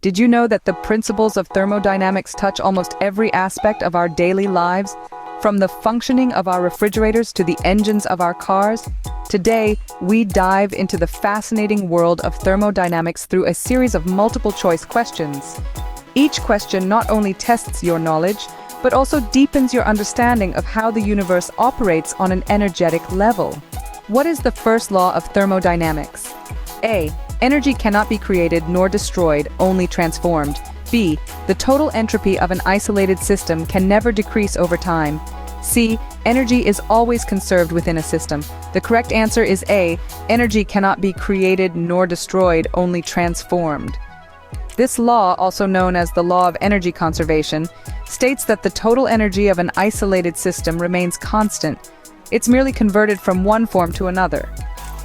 Did you know that the principles of thermodynamics touch almost every aspect of our daily lives? From the functioning of our refrigerators to the engines of our cars? Today, we dive into the fascinating world of thermodynamics through a series of multiple-choice questions. Each question not only tests your knowledge, but also deepens your understanding of how the universe operates on an energetic level. What is the first law of thermodynamics? A. Energy cannot be created nor destroyed, only transformed. B. The total entropy of an isolated system can never decrease over time. C. Energy is always conserved within a system. The correct answer is A. Energy cannot be created nor destroyed, only transformed. This law, also known as the law of energy conservation, states that the total energy of an isolated system remains constant. It's merely converted from one form to another.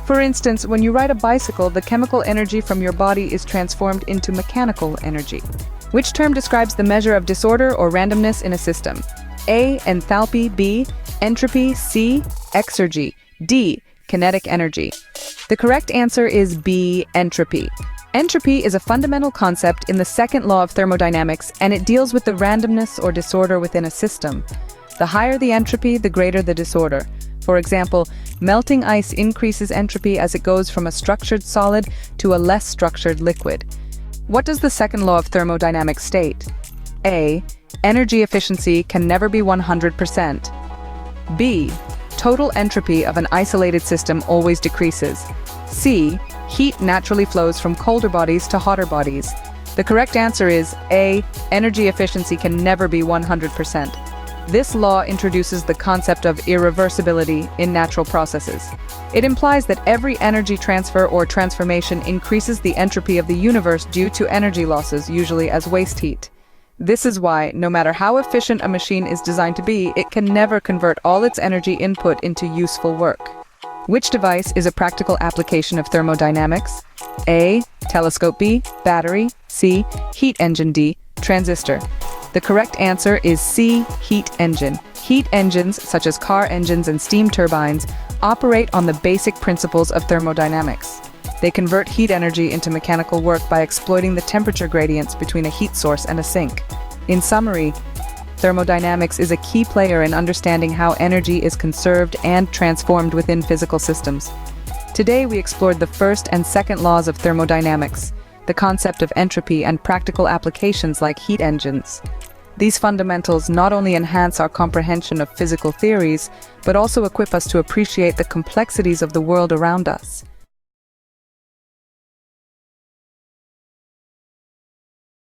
For instance, when you ride a bicycle, the chemical energy from your body is transformed into mechanical energy. Which term describes the measure of disorder or randomness in a system? A. Enthalpy. B. Entropy. C. Exergy. D. Kinetic energy. The correct answer is B. Entropy. Entropy is a fundamental concept in the second law of thermodynamics, and it deals with the randomness or disorder within a system. The higher the entropy, the greater the disorder. For example, melting ice increases entropy as it goes from a structured solid to a less structured liquid. What does the second law of thermodynamics state? A. Energy efficiency can never be 100%. B. Total entropy of an isolated system always decreases. C. Heat naturally flows from colder bodies to hotter bodies. The correct answer is A. Energy efficiency can never be 100%. This law introduces the concept of irreversibility in natural processes. It implies that every energy transfer or transformation increases the entropy of the universe due to energy losses, usually as waste heat. This is why, no matter how efficient a machine is designed to be, it can never convert all its energy input into useful work. Which device is a practical application of thermodynamics? A. Telescope. B. Battery. C. Heat engine. D. Transistor. The correct answer is C. Heat engine. Heat engines, such as car engines and steam turbines, operate on the basic principles of thermodynamics. They convert heat energy into mechanical work by exploiting the temperature gradients between a heat source and a sink. In summary, thermodynamics is a key player in understanding how energy is conserved and transformed within physical systems. Today we explored the first and second laws of thermodynamics, the concept of entropy, and practical applications like heat engines. These fundamentals not only enhance our comprehension of physical theories, but also equip us to appreciate the complexities of the world around us.